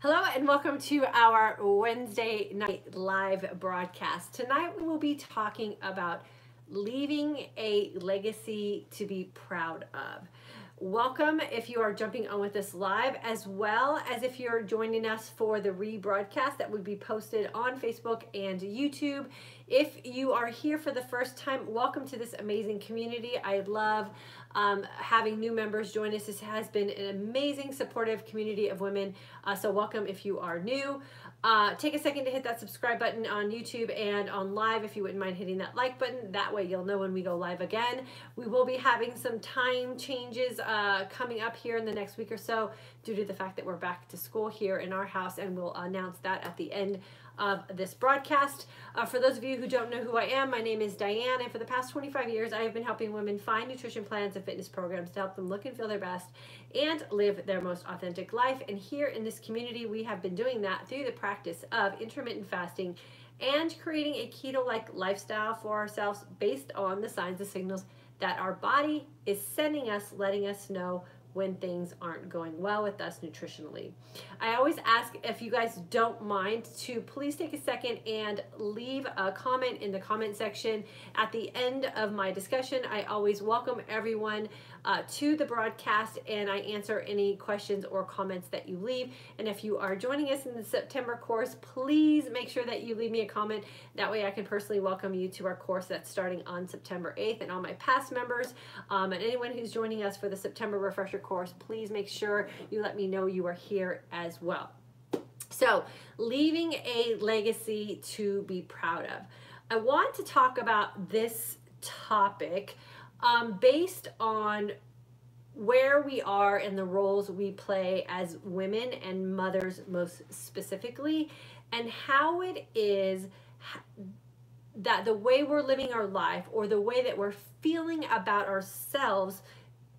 Hello and welcome to our Wednesday night live broadcast. Tonight we will be talking about leaving a legacy to be proud of. Welcome if you are jumping on with us live, as well as if you're joining us for the rebroadcast that would be posted on Facebook and YouTube. If you are here for the first time, welcome to this amazing community. I love having new members join us. This has been an amazing, supportive community of women. So welcome if you are new. Take a second to hit that subscribe button on YouTube and on live if you wouldn't mind hitting that like button. That way you'll know when we go live again. We will be having some time changes coming up here in the next week or so due to the fact that we're back to school here in our house, and we'll announce that at the end of this broadcast. For those of you who don't know who I am, my name is Diane, and for the past 25 years I have been helping women find nutrition plans and fitness programs to help them look and feel their best and live their most authentic life. And here in this community we have been doing that through the practice of intermittent fasting and creating a keto-like lifestyle for ourselves based on the signs and signals that our body is sending us, letting us know when things aren't going well with us nutritionally. I always ask, if you guys don't mind, to please take a second and leave a comment in the comment section at the end of my discussion. I always welcome everyone to the broadcast, and I answer any questions or comments that you leave. And if you are joining us in the September course, please make sure that you leave me a comment. That way I can personally welcome you to our course that's starting on September 8th. And all my past members and anyone who's joining us for the September refresher course, please make sure you let me know you are here as well. So, leaving a legacy to be proud of. I want to talk about this topic based on where we are and the roles we play as women and mothers most specifically, and how it is that the way we're living our life, or the way that we're feeling about ourselves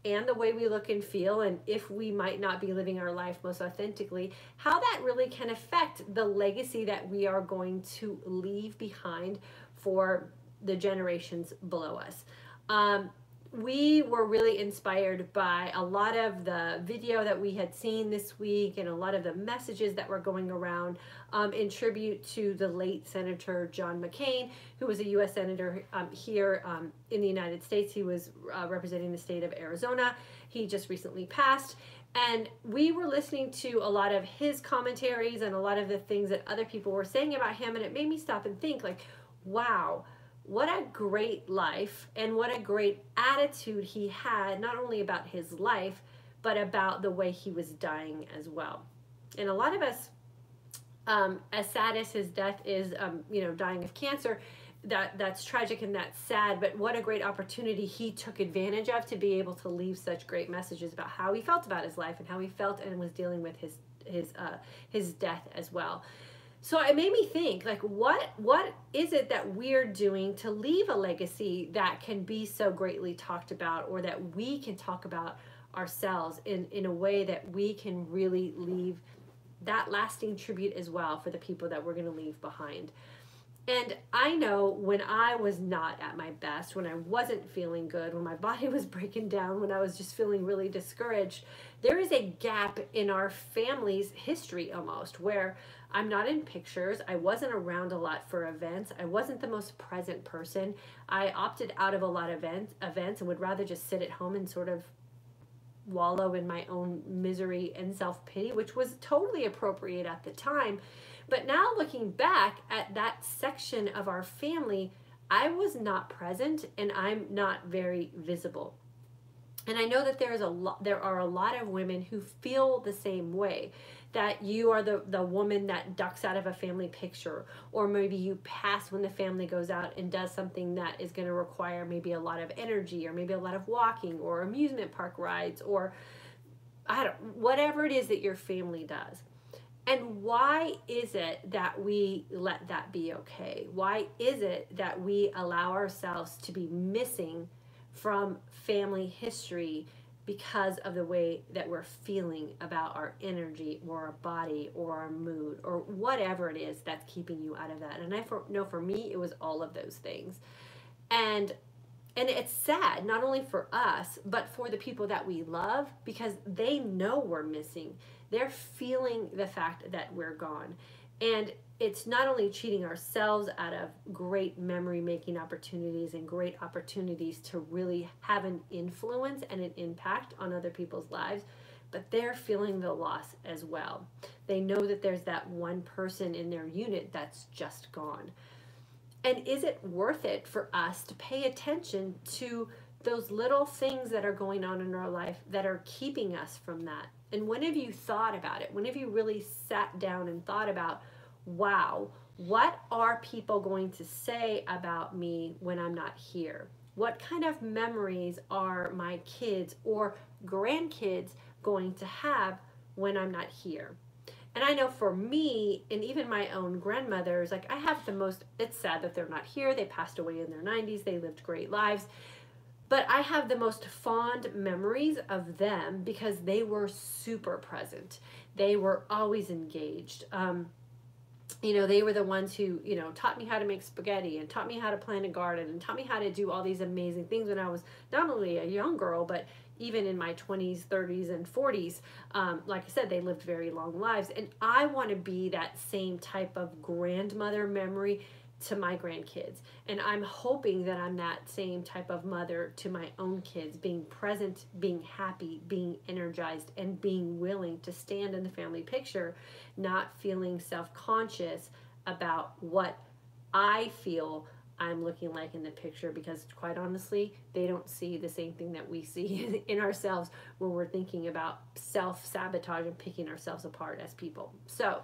and the way we look and feel, and if we might not be living our life most authentically, how that really can affect the legacy that we are going to leave behind for the generations below us. We were really inspired by a lot of the video that we had seen this week and a lot of the messages that were going around in tribute to the late Senator John McCain, who was a U.S. Senator here in the United States. He was representing the state of Arizona. He just recently passed. And we were listening to a lot of his commentaries and a lot of the things that other people were saying about him, and it made me stop and think, like, wow, what a great life and what a great attitude he had, not only about his life, but about the way he was dying as well. And a lot of us, as sad as his death is, dying of cancer, that's tragic and that's sad, but what a great opportunity he took advantage of to be able to leave such great messages about how he felt about his life and how he felt and was dealing with his death as well. So it made me think, like, what is it that we're doing to leave a legacy that can be so greatly talked about, or that we can talk about ourselves in a way that we can really leave that lasting tribute as well for the people that we're going to leave behind. And I know when I was not at my best, when I wasn't feeling good, when my body was breaking down, when I was just feeling really discouraged, there is a gap in our family's history almost, where I'm not in pictures, I wasn't around a lot for events, I wasn't the most present person, I opted out of a lot of events and would rather just sit at home and sort of wallow in my own misery and self-pity, which was totally appropriate at the time. But now looking back at that section of our family, I was not present and I'm not very visible. And I know that there are a lot of women who feel the same way, that you are the woman that ducks out of a family picture, or maybe you pass when the family goes out and does something that is going to require maybe a lot of energy, or maybe a lot of walking or amusement park rides, or whatever it is that your family does. And why is it that we let that be okay? Why is it that we allow ourselves to be missing from family history because of the way that we're feeling about our energy or our body or our mood or whatever it is that's keeping you out of that? And I know for me, it was all of those things. And it's sad, not only for us, but for the people that we love, because they know we're missing. They're feeling the fact that we're gone. And it's not only cheating ourselves out of great memory making opportunities and great opportunities to really have an influence and an impact on other people's lives, but they're feeling the loss as well. They know that there's that one person in their unit that's just gone. And is it worth it for us to pay attention to those little things that are going on in our life that are keeping us from that? And when have you thought about it? When have you really sat down and thought about, wow, what are people going to say about me when I'm not here? What kind of memories are my kids or grandkids going to have when I'm not here? And I know for me, and even my own grandmothers, like I have the most, it's sad that they're not here. They passed away in their 90s. They lived great lives. But I have the most fond memories of them because they were super present. They were always engaged. They were the ones who, taught me how to make spaghetti and taught me how to plant a garden and taught me how to do all these amazing things when I was not only a young girl, but even in my 20s, 30s, and 40s. Like I said, they lived very long lives. And I want to be that same type of grandmother memory to my grandkids. And I'm hoping that I'm that same type of mother to my own kids, being present, being happy, being energized, and being willing to stand in the family picture, not feeling self-conscious about what I feel I'm looking like in the picture, because quite honestly, they don't see the same thing that we see in ourselves when we're thinking about self-sabotage and picking ourselves apart as people. So,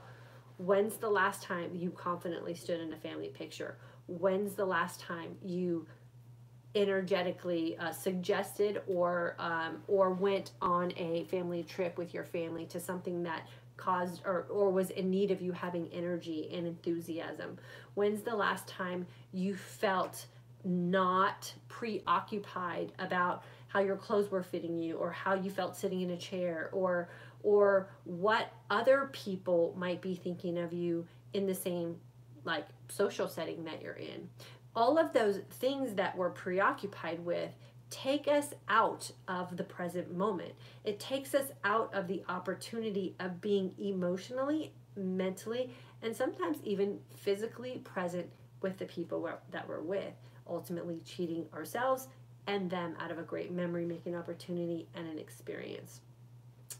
when's the last time you confidently stood in a family picture? When's the last time you energetically suggested or went on a family trip with your family to something that caused or was in need of you having energy and enthusiasm? When's the last time you felt not preoccupied about how your clothes were fitting you, or how you felt sitting in a chair, or what other people might be thinking of you in the same like social setting that you're in? All of those things that we're preoccupied with take us out of the present moment. It takes us out of the opportunity of being emotionally, mentally, and sometimes even physically present with the people that we're with, ultimately cheating ourselves and them out of a great memory making opportunity and an experience.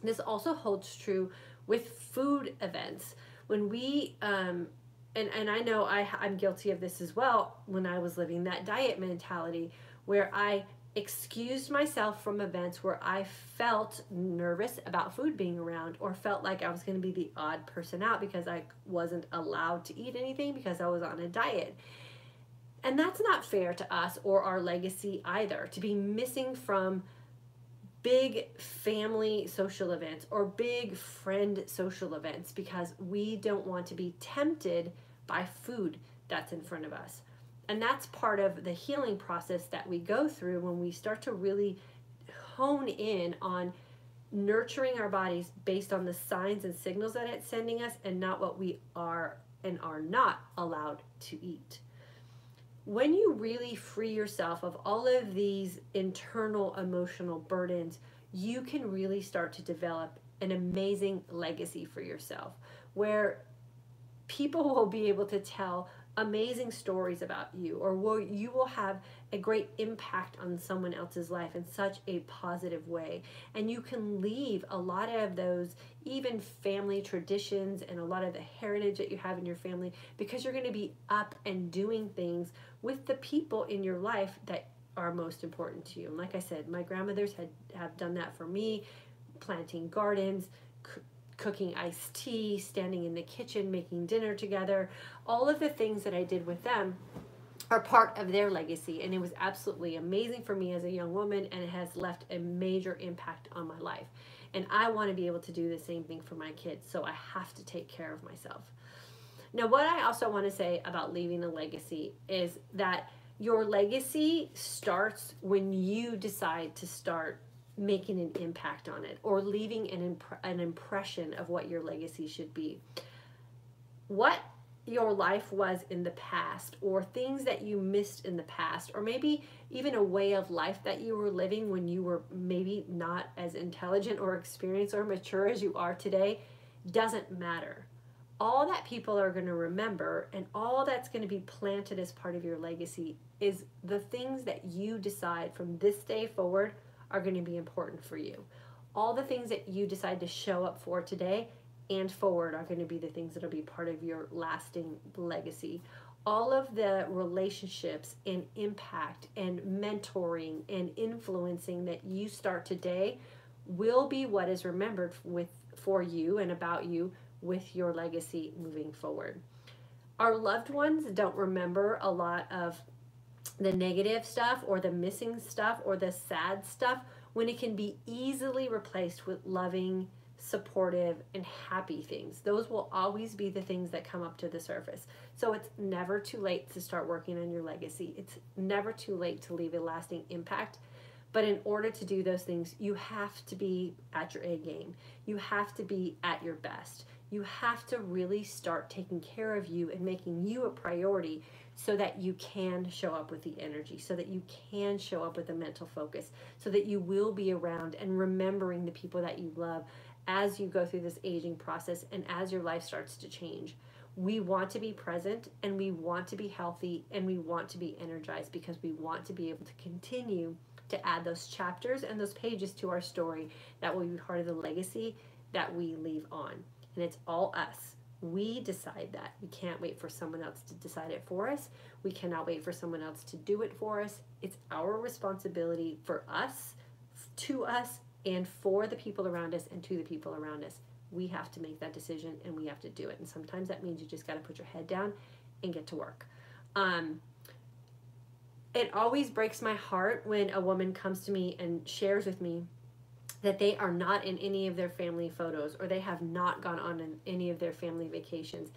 This also holds true with food events. When we, and I know I'm guilty of this as well, when I was living that diet mentality where I excused myself from events where I felt nervous about food being around, or felt like I was going to be the odd person out because I wasn't allowed to eat anything because I was on a diet. And that's not fair to us or our legacy either, to be missing from big family social events or big friend social events because we don't want to be tempted by food that's in front of us. And that's part of the healing process that we go through when we start to really hone in on nurturing our bodies based on the signs and signals that it's sending us, and not what we are and are not allowed to eat. When you really free yourself of all of these internal emotional burdens, you can really start to develop an amazing legacy for yourself, where people will be able to tell amazing stories about you, or you will have a great impact on someone else's life in such a positive way. And you can leave a lot of those even family traditions and a lot of the heritage that you have in your family, because you're going to be up and doing things with the people in your life that are most important to you. And like I said, my grandmothers have done that for me, planting gardens, cooking iced tea, standing in the kitchen, making dinner together. All of the things that I did with them are part of their legacy, and it was absolutely amazing for me as a young woman, and it has left a major impact on my life. And I want to be able to do the same thing for my kids, so I have to take care of myself. Now, what I also want to say about leaving a legacy is that your legacy starts when you decide to start making an impact on it, or leaving an impression of what your legacy should be. What your life was in the past, or things that you missed in the past, or maybe even a way of life that you were living when you were maybe not as intelligent or experienced or mature as you are today, doesn't matter. All that people are going to remember and all that's going to be planted as part of your legacy is the things that you decide from this day forward are going to be important for you. All the things that you decide to show up for today and forward are going to be the things that will be part of your lasting legacy. All of the relationships and impact and mentoring and influencing that you start today will be what is remembered for you and about you with your legacy moving forward. Our loved ones don't remember a lot of the negative stuff or the missing stuff or the sad stuff when it can be easily replaced with loving, supportive, and happy things. Those will always be the things that come up to the surface. So it's never too late to start working on your legacy. It's never too late to leave a lasting impact. But in order to do those things, you have to be at your A game. You have to be at your best. You have to really start taking care of you and making you a priority so that you can show up with the energy, so that you can show up with the mental focus, so that you will be around and remembering the people that you love as you go through this aging process and as your life starts to change. We want to be present, and we want to be healthy, and we want to be energized because we want to be able to continue to add those chapters and those pages to our story that will be part of the legacy that we leave on. And it's all us. We decide that. We can't wait for someone else to decide it for us. We cannot wait for someone else to do it for us. It's our responsibility for us, to us, and for the people around us and to the people around us. We have to make that decision and we have to do it. And sometimes that means you just got to put your head down and get to work. It always breaks my heart when a woman comes to me and shares with me that they are not in any of their family photos or they have not gone on any of their family vacations.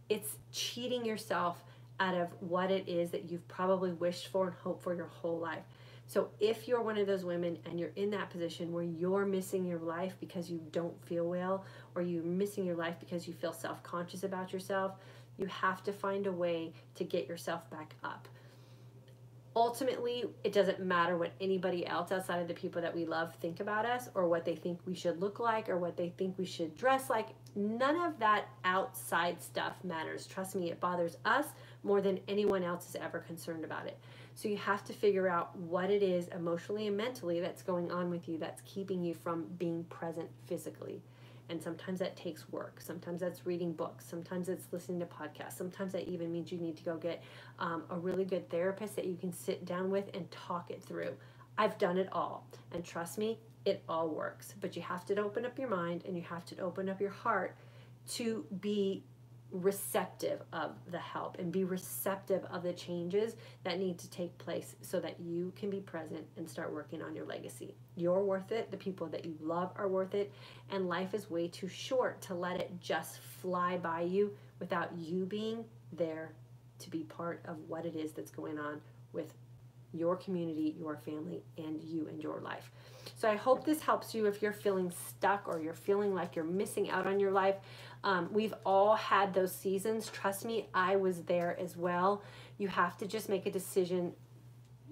It's cheating yourself out of what it is that you've probably wished for and hoped for your whole life. So if you're one of those women and you're in that position where you're missing your life because you don't feel well, or you're missing your life because you feel self-conscious about yourself, you have to find a way to get yourself back up. Ultimately, it doesn't matter what anybody else outside of the people that we love think about us, or what they think we should look like, or what they think we should dress like. None of that outside stuff matters. Trust me, it bothers us more than anyone else is ever concerned about it. So you have to figure out what it is emotionally and mentally that's going on with you that's keeping you from being present physically. And sometimes that takes work. Sometimes that's reading books. Sometimes it's listening to podcasts. Sometimes that even means you need to go get a really good therapist that you can sit down with and talk it through. I've done it all. And trust me, it all works. But you have to open up your mind and you have to open up your heart to be receptive of the help and be receptive of the changes that need to take place so that you can be present and start working on your legacy. You're worth it. The people that you love are worth it. And life is way too short to let it just fly by you without you being there to be part of what it is that's going on with your community, your family, and you and your life. So I hope this helps you if you're feeling stuck or you're feeling like you're missing out on your life. We've all had those seasons. Trust me, I was there as well. You have to just make a decision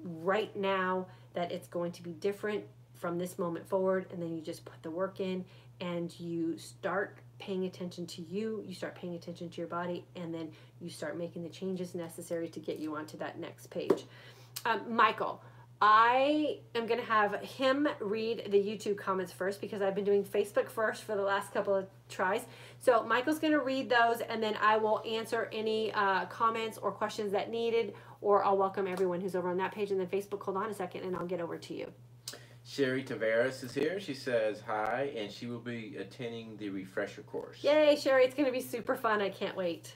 right now that it's going to be different from this moment forward, and then you just put the work in and you start paying attention to you, you start paying attention to your body, and then you start making the changes necessary to get you onto that next page. Michael, I am going to have him read the YouTube comments first because I've been doing Facebook first for the last couple of tries. So Michael's going to read those, and then I will answer any comments or questions that needed, or I'll welcome everyone who's over on that page. And then Facebook, hold on a second, and I'll get over to you. Sherry Tavares is here. She says hi, and she will be attending the refresher course. Yay, Sherry, it's going to be super fun. I can't wait.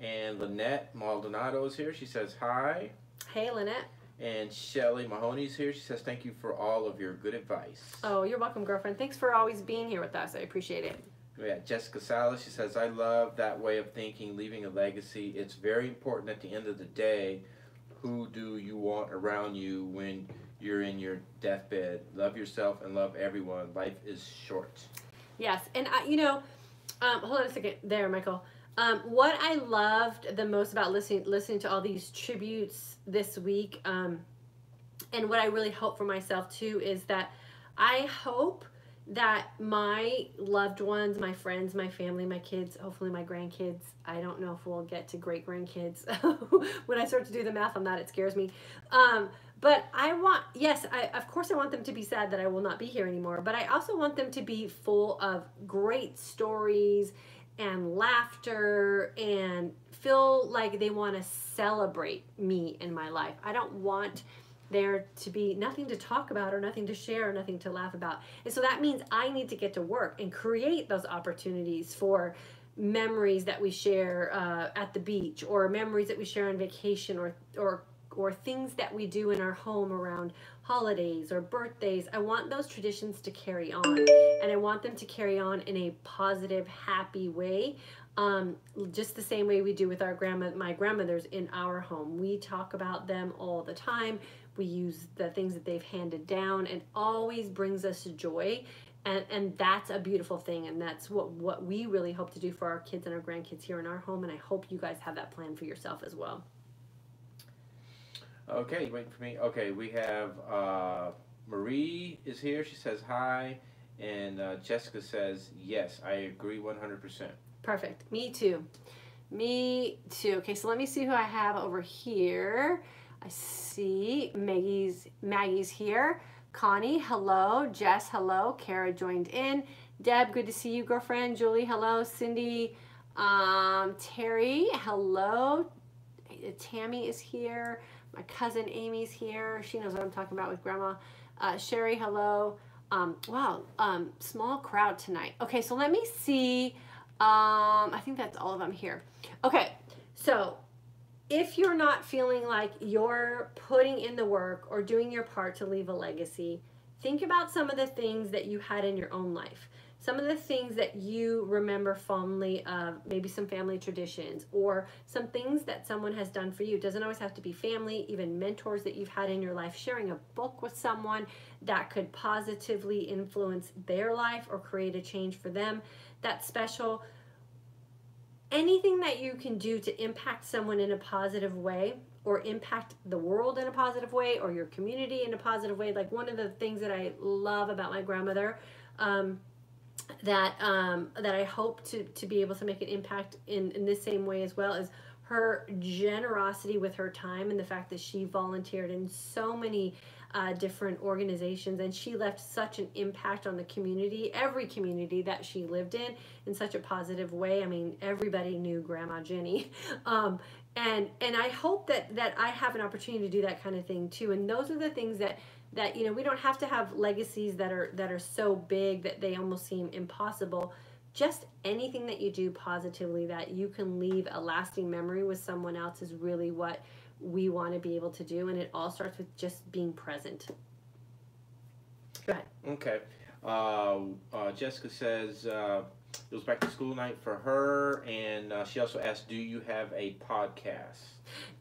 And Lynette Maldonado is here. She says hi. Hey, Lynette. And Shelly Mahoney is here. She says thank you for all of your good advice. Oh, you're welcome, girlfriend. Thanks for always being here with us. I appreciate it. Yeah, Jessica Salas, she says, I love that way of thinking, leaving a legacy. It's very important at the end of the day, who do you want around you when you're in your deathbed? Love yourself and love everyone. Life is short. Yes, and hold on a second there, Michael. What I loved the most about listening to all these tributes this week, and what I really hope for myself too, is that I hope that my loved ones, my friends, my family, my kids, hopefully my grandkids, I don't know if we'll get to great grandkids. When I start to do the math on that, it scares me. But I want, yes, of course I want them to be sad that I will not be here anymore, but I also want them to be full of great stories and laughter and feel like they want to celebrate me in my life. I don't want there to be nothing to talk about or nothing to share or nothing to laugh about. And so that means I need to get to work and create those opportunities for memories that we share at the beach, or memories that we share on vacation, or things that we do in our home around holidays or birthdays. I want those traditions to carry on, and I want them to carry on in a positive, happy way. Just the same way we do with my grandmothers in our home. We talk about them all the time. We use the things that they've handed down, and always brings us joy. And that's a beautiful thing, and that's what we really hope to do for our kids and our grandkids here in our home, and I hope you guys have that plan for yourself as well. Okay, wait for me. Okay, we have Marie is here. She says hi, and Jessica says yes. I agree 100%. Perfect. Me too. Me too. Okay, so let me see who I have over here. I see Maggie's here. Connie, hello. Jess, hello. Kara joined in. Deb, good to see you, girlfriend. Julie, hello. Cindy, Terry, hello. Tammy is here. My cousin Amy's here. She knows what I'm talking about with Grandma. Sherry, hello. Wow, small crowd tonight. Okay, so let me see. I think that's all of them here. Okay, so if you're not feeling like you're putting in the work or doing your part to leave a legacy, think about some of the things that you had in your own life. Some of the things that you remember fondly of, maybe some family traditions or some things that someone has done for you. It doesn't always have to be family, even mentors that you've had in your life. Sharing a book with someone that could positively influence their life or create a change for them. That's special. Anything that you can do to impact someone in a positive way, or impact the world in a positive way, or your community in a positive way. Like one of the things that I love about my grandmother, that I hope to be able to make an impact in this same way as well, is her generosity with her time, and the fact that she volunteered in so many different organizations, and she left such an impact on the community, every community that she lived in such a positive way. I mean, everybody knew Grandma Jenny. And I hope that I have an opportunity to do that kind of thing too. And those are the things that you know, we don't have to have legacies that are so big that they almost seem impossible. Just anything that you do positively that you can leave a lasting memory with someone else is really what we want to be able to do. And it all starts with just being present. Go ahead. Okay. Jessica says it was back to school night for her, and she also asked, do you have a podcast?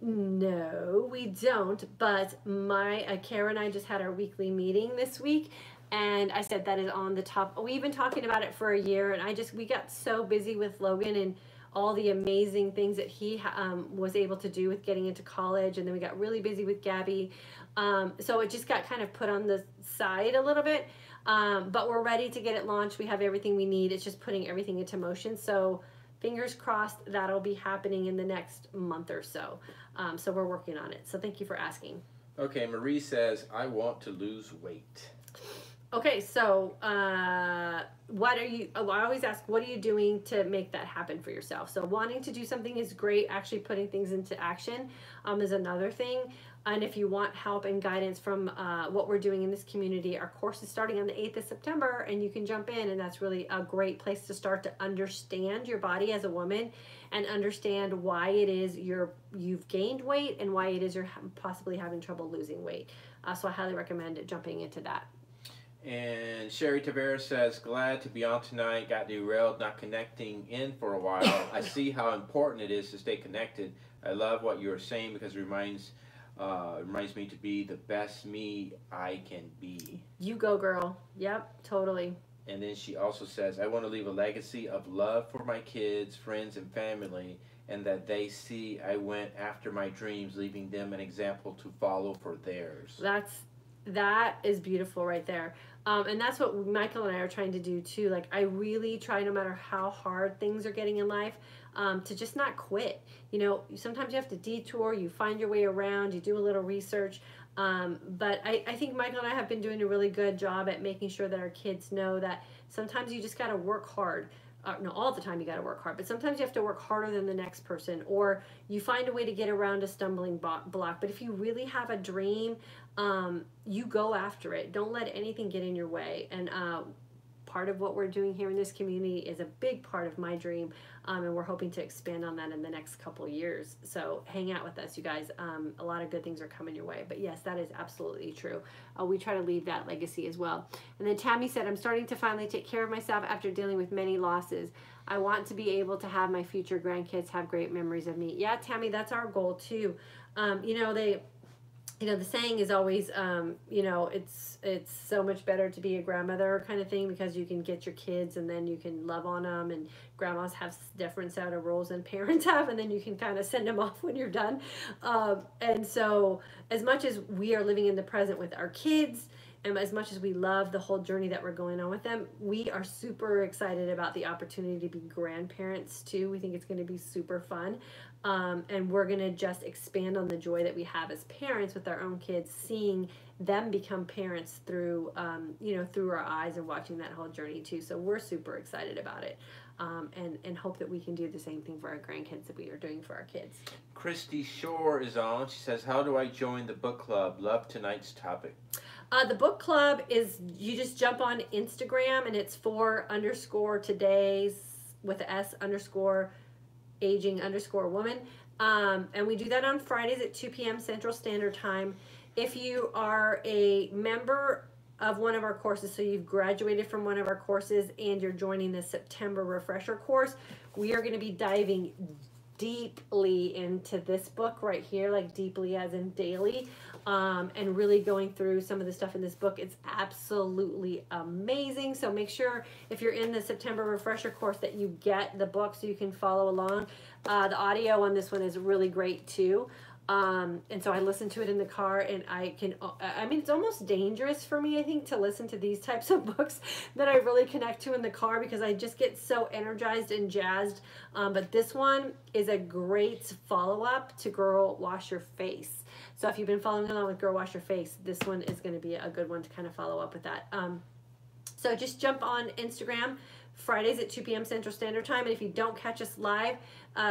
No, we don't, but my Kara and I just had our weekly meeting this week, and I said that is on the top. We've been talking about it for a year, and we got so busy with Logan and all the amazing things that he was able to do with getting into college, and then we got really busy with Gabby, so it just got kind of put on the side a little bit, but we're ready to get it launched. We have everything we need. It's just putting everything into motion, so fingers crossed that'll be happening in the next month or so. So we're working on it. So thank you for asking. Okay, Marie says, I want to lose weight. Okay, so what are you, I always ask, what are you doing to make that happen for yourself? So wanting to do something is great. Actually putting things into action is another thing. And if you want help and guidance from what we're doing in this community, our course is starting on the 8th of September, and you can jump in, and that's really a great place to start to understand your body as a woman and understand why it is you've gained weight and why it is you're possibly having trouble losing weight. So I highly recommend jumping into that. And Sherry Tavares says, glad to be on tonight. Got derailed not connecting in for a while. I see how important it is to stay connected. I love what you're saying because it reminds me to be the best me I can be. You go, girl. Yep, totally. And then she also says, I want to leave a legacy of love for my kids, friends, and family, and that they see I went after my dreams, leaving them an example to follow for theirs. That is beautiful right there. And that's what Michael and I are trying to do too. Like, I really try, no matter how hard things are getting in life, to just not quit. You know, sometimes you have to detour, you find your way around, you do a little research. But I think Michael and I have been doing a really good job at making sure that our kids know that sometimes you just got to work hard. No, all the time you got to work hard, but sometimes you have to work harder than the next person, or you find a way to get around a stumbling block. But if you really have a dream, you go after it. Don't let anything get in your way. And part of what we're doing here in this community is a big part of my dream, and we're hoping to expand on that in the next couple years. So hang out with us, you guys. A lot of good things are coming your way. But yes, that is absolutely true. We try to leave that legacy as well. And then Tammy said, I'm starting to finally take care of myself after dealing with many losses. I want to be able to have my future grandkids have great memories of me. Yeah, Tammy, that's our goal too. The saying is always, it's so much better to be a grandmother kind of thing, because you can get your kids and then you can love on them, and grandmas have different set of roles than parents have, and then you can kind of send them off when you're done. And so as much as we are living in the present with our kids, and as much as we love the whole journey that we're going on with them, we are super excited about the opportunity to be grandparents too. We think it's going to be super fun. And we're going to just expand on the joy that we have as parents with our own kids, seeing them become parents through, through our eyes, and watching that whole journey too. So we're super excited about it, and hope that we can do the same thing for our grandkids that we are doing for our kids. Christy Shore is on. She says, how do I join the book club? Love tonight's topic. The book club is, you just jump on Instagram, and it's _today's with a S_aging_woman. And we do that on Fridays at 2 p.m. Central Standard Time. If you are a member of one of our courses, so you've graduated from one of our courses and you're joining the September refresher course, we are going to be diving deeply into this book right here, like deeply as in daily, and really going through some of the stuff in this book. It's absolutely amazing. So make sure if you're in the September refresher course that you get the book so you can follow along. The audio on this one is really great too. And so I listen to it in the car, and it's almost dangerous for me, I think, to listen to these types of books that I really connect to in the car, because I just get so energized and jazzed. But this one is a great follow-up to Girl Wash Your Face. So if you've been following along with Girl Wash Your Face, this one is going to be a good one to kind of follow up with that. So just jump on Instagram Fridays at 2 p.m. Central Standard Time. And if you don't catch us live,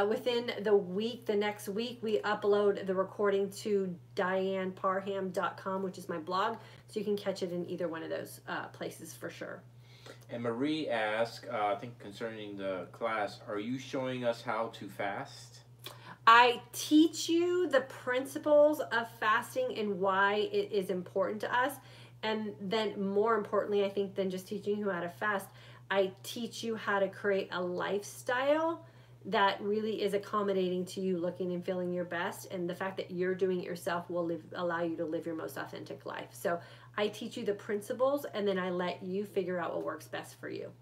within the next week, we upload the recording to dianeparham.com, which is my blog. So you can catch it in either one of those places for sure. And Marie asked, I think concerning the class, are you showing us how to fast? I teach you the principles of fasting and why it is important to us. And then more importantly, I think, than just teaching you how to fast, I teach you how to create a lifestyle that really is accommodating to you looking and feeling your best. And the fact that you're doing it yourself will allow you to live your most authentic life. So I teach you the principles, and then I let you figure out what works best for you.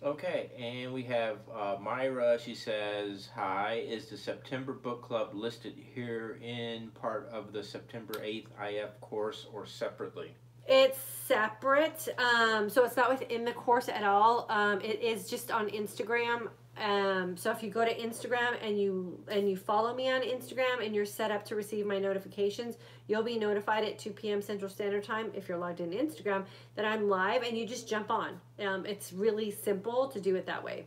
Okay, and we have Myra. She says, hi, is the September book club listed here in part of the September 8th IF course or separately? It's separate, so it's not within the course at all. It is just on Instagram. So if you go to Instagram and you follow me on Instagram and you're set up to receive my notifications, you'll be notified at 2 p.m. Central Standard Time, if you're logged in Instagram, that I'm live, and you just jump on. It's really simple to do it that way.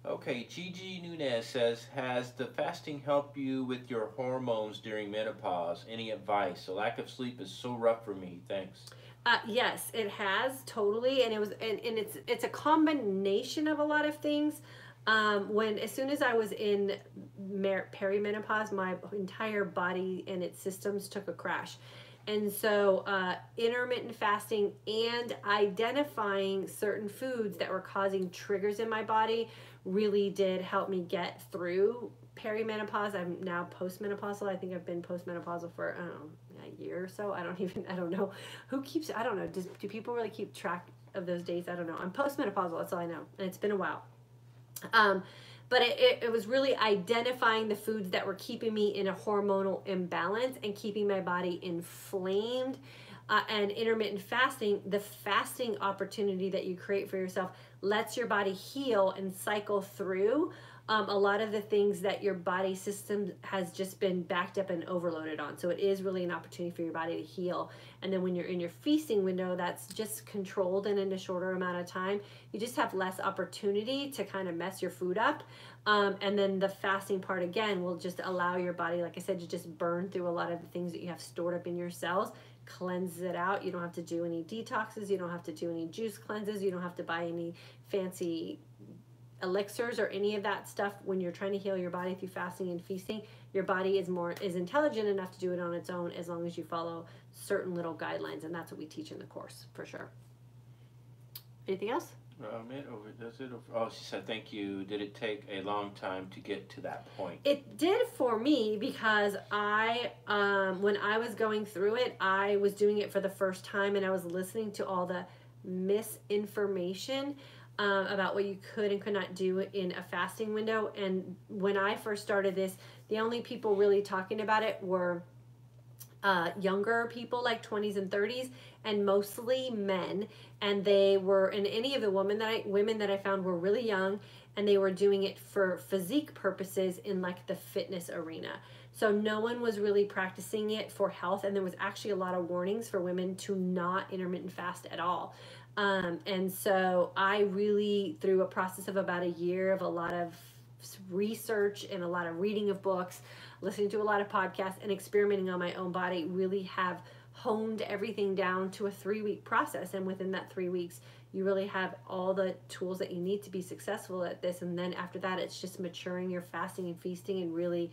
Okay, Gigi Nunez says, has the fasting helped you with your hormones during menopause? Any advice? The lack of sleep is so rough for me. Thanks. Yes, it has, totally, and it's a combination of a lot of things. As soon as I was in perimenopause, my entire body and its systems took a crash. And so intermittent fasting and identifying certain foods that were causing triggers in my body really did help me get through perimenopause. I'm now postmenopausal. I think I've been postmenopausal for, I don't know, a year or so. I don't know. I don't know. Do people really keep track of those days. I don't know. I'm postmenopausal. That's all I know. And it's been a while. But it was really identifying the foods that were keeping me in a hormonal imbalance and keeping my body inflamed. And intermittent fasting, the fasting opportunity that you create for yourself, lets your body heal and cycle through a lot of the things that your body system has just been backed up and overloaded on. So it is really an opportunity for your body to heal. And then when you're in your feasting window, that's just controlled and in a shorter amount of time, you just have less opportunity to kind of mess your food up. And then the fasting part, again, will just allow your body, like I said, to just burn through a lot of the things that you have stored up in your cells, cleanses it out. You don't have to do any detoxes. You don't have to do any juice cleanses. You don't have to buy any fancy elixirs or any of that stuff. When you're trying to heal your body through fasting and feasting, your body is intelligent enough to do it on its own, as long as you follow certain little guidelines, and that's what we teach in the course for sure. Anything else? Oh, she said, thank you. Did it take a long time to get to that point? It did for me, because when I was going through it, I was doing it for the first time, and I was listening to all the misinformation about what you could and could not do in a fasting window. And when I first started this, the only people really talking about it were younger people, like 20s and 30s, and mostly men. And they were, and any of the women that I found were really young, and they were doing it for physique purposes in like the fitness arena. So no one was really practicing it for health, and there was actually a lot of warnings for women to not intermittent fast at all. And so I really, through a process of about a year of a lot of research and a lot of reading of books, listening to a lot of podcasts, and experimenting on my own body, really have honed everything down to a 3-week process. And within that 3 weeks, you really have all the tools that you need to be successful at this. And then after that, it's just maturing your fasting and feasting and really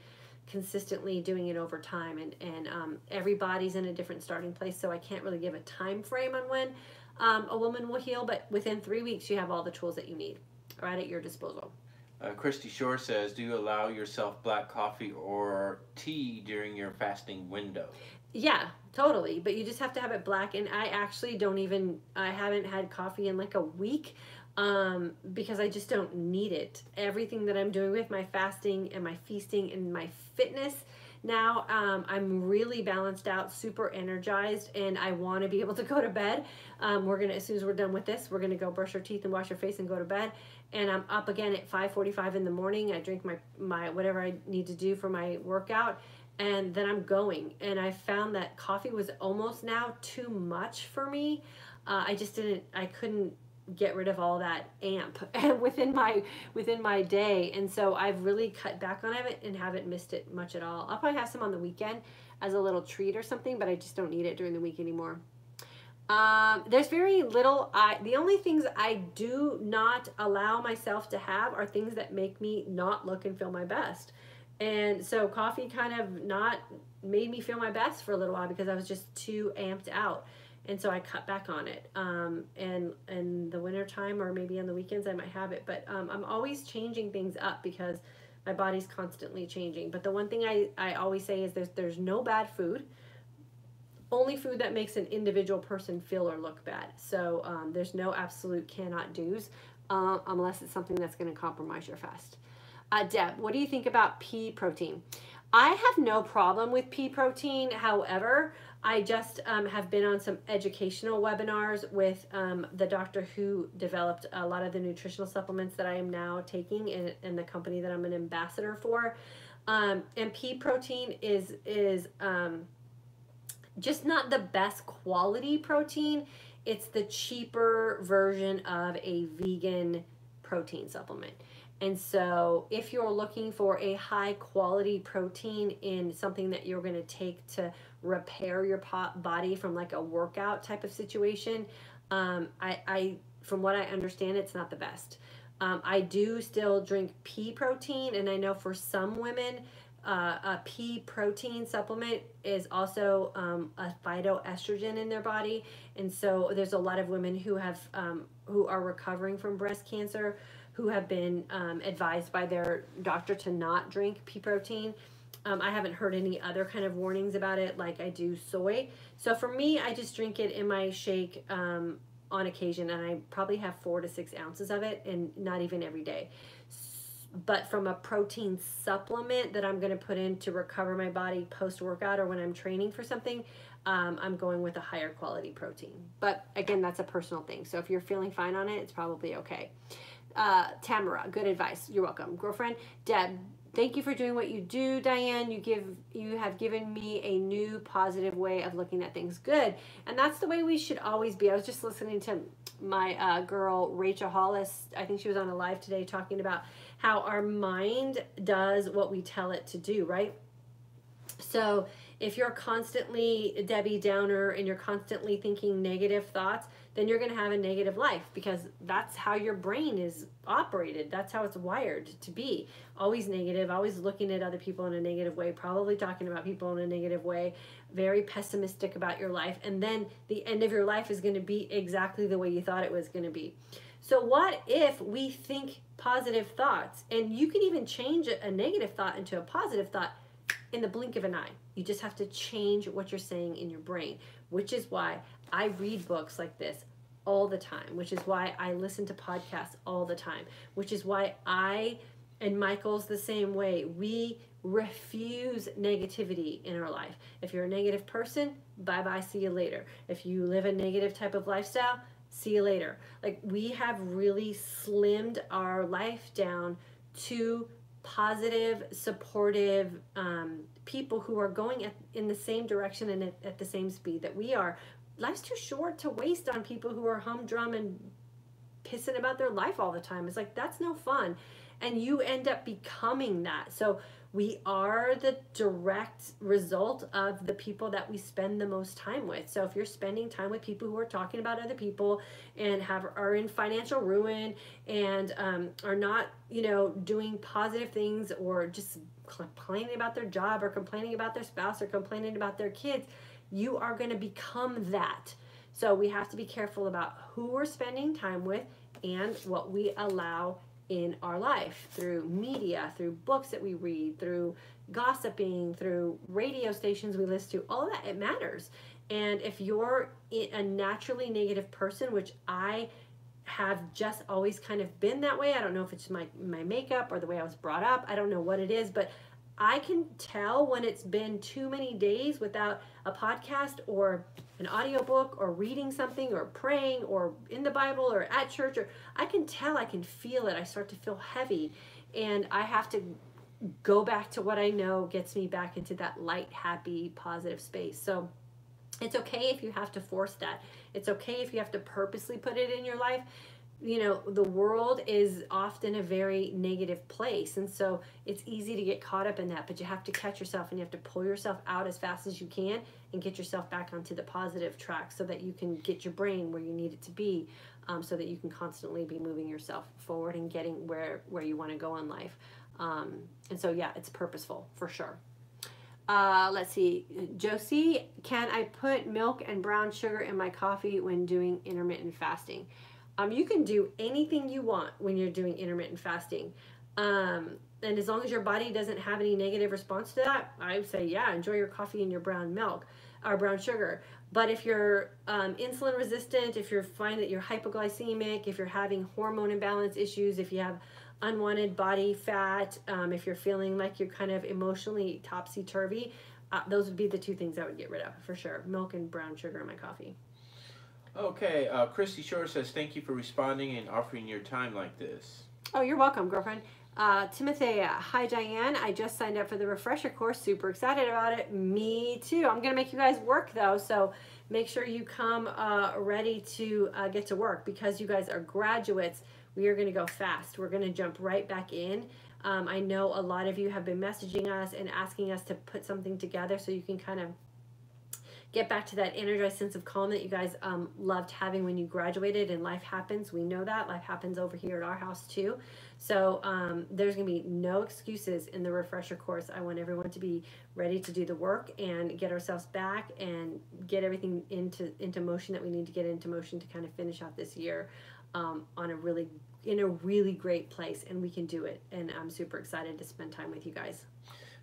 consistently doing it over time. And everybody's in a different starting place, so I can't really give a time frame on when a woman will heal, but within 3 weeks, you have all the tools that you need right at your disposal. Christy Shore says, do you allow yourself black coffee or tea during your fasting window? Yeah, totally. But you just have to have it black. And I actually I haven't had coffee in like a week because I just don't need it. Everything that I'm doing with my fasting and my feasting and my fitness now, I'm really balanced out, super energized, and I want to be able to go to bed. As soon as we're done with this, we're gonna go brush our teeth and wash our face and go to bed. And I'm up again at 5:45 in the morning. I drink my whatever I need to do for my workout, and then I'm going. And I found that coffee was almost now too much for me. I couldn't get rid of all that amp within my day, and so I've really cut back on it and haven't missed it much at all. I'll probably have some on the weekend as a little treat or something, but I just don't need it during the week anymore. There's very little. The only things I do not allow myself to have are things that make me not look and feel my best. And so coffee kind of not made me feel my best for a little while because I was just too amped out. And so I cut back on it. And in the winter time or maybe on the weekends I might have it. But I'm always changing things up because my body's constantly changing. But the one thing I always say is there's no bad food. Only food that makes an individual person feel or look bad. So there's no absolute cannot do's unless it's something that's going to compromise your fast. Deb, what do you think about pea protein? I have no problem with pea protein. However, I just have been on some educational webinars with the doctor who developed a lot of the nutritional supplements that I am now taking in the company that I'm an ambassador for. And pea protein is just not the best quality protein. It's the cheaper version of a vegan protein supplement. And so if you're looking for a high quality protein in something that you're going to take to repair your body from like a workout type of situation, from what I understand, it's not the best. I do still drink pea protein, and I know for some women, a pea protein supplement is also a phytoestrogen in their body. And so there's a lot of women who are recovering from breast cancer who have been advised by their doctor to not drink pea protein. I haven't heard any other kind of warnings about it like I do soy. So for me, I just drink it in my shake on occasion, and I probably have 4 to 6 ounces of it, and not even every day. But from a protein supplement that I'm going to put in to recover my body post-workout or when I'm training for something, I'm going with a higher quality protein. But again, that's a personal thing. So if you're feeling fine on it, it's probably okay. Tamara, good advice. You're welcome. Girlfriend, Deb, thank you for doing what you do, Diane. You have given me a new positive way of looking at things. Good. And that's the way we should always be. I was just listening to my girl, Rachel Hollis. I think she was on a live today talking about how our mind does what we tell it to do, right? So if you're constantly Debbie Downer and you're constantly thinking negative thoughts, then you're going to have a negative life, because that's how your brain is operated. That's how it's wired to be. Always negative, always looking at other people in a negative way, probably talking about people in a negative way, very pessimistic about your life. And then the end of your life is going to be exactly the way you thought it was going to be. So what if we think positive thoughts, and you can even change a negative thought into a positive thought in the blink of an eye. You just have to change what you're saying in your brain, which is why I read books like this all the time, which is why I listen to podcasts all the time, which is why I, and Michael's the same way, we refuse negativity in our life. If you're a negative person, bye-bye, see you later. If you live a negative type of lifestyle, see you later. Like, we have really slimmed our life down to positive, supportive people who are going in the same direction and at the same speed that we are. Life's too short to waste on people who are humdrum and pissing about their life all the time. It's like, that's no fun. And you end up becoming that. So we are the direct result of the people that we spend the most time with. So if you're spending time with people who are talking about other people and are in financial ruin and are not, doing positive things, or just complaining about their job, or complaining about their spouse, or complaining about their kids, you are going to become that. So we have to be careful about who we're spending time with and what we allow in our life, through media, through books that we read, through gossiping, through radio stations we listen to. All of that, it matters. And if you're a naturally negative person, which I have just always kind of been that way, I don't know if it's my makeup or the way I was brought up, I don't know what it is, but I can tell when it's been too many days without a podcast or an audiobook or reading something or praying or in the Bible or at church, or I can tell, I can feel it. I start to feel heavy, and I have to go back to what I know gets me back into that light, happy, positive space. So it's okay if you have to force that. It's okay if you have to purposely put it in your life. The world is often a very negative place, and so it's easy to get caught up in that, but you have to catch yourself, and you have to pull yourself out as fast as you can and get yourself back onto the positive track, so that you can get your brain where you need it to be, so that you can constantly be moving yourself forward and getting where you want to go in life. And so, yeah, it's purposeful for sure. Let's see. Josie, can I put milk and brown sugar in my coffee when doing intermittent fasting? You can do anything you want when you're doing intermittent fasting. And as long as your body doesn't have any negative response to that, I would say, yeah, enjoy your coffee and your brown milk or brown sugar. But if you're insulin resistant, if you find that you're hypoglycemic, if you're having hormone imbalance issues, if you have unwanted body fat, if you're feeling like you're kind of emotionally topsy-turvy, those would be the 2 things I would get rid of for sure. Milk and brown sugar in my coffee. Okay, Christy Shore says, thank you for responding and offering your time like this. Oh, you're welcome, girlfriend. Timothea, hi Diane, I just signed up for the refresher course, super excited about it. Me too. I'm gonna make you guys work though, so make sure you come ready to get to work, because you guys are graduates. We are gonna go fast. We're gonna jump right back in. I know a lot of you have been messaging us and asking us to put something together so you can kind of get back to that energized sense of calm that you guys loved having when you graduated. And life happens. We know that. Life happens over here at our house too. So there's going to be no excuses in the refresher course. I want everyone to be ready to do the work and get ourselves back and get everything into motion that we need to get into motion to kind of finish out this year in a really great place. And we can do it. And I'm super excited to spend time with you guys.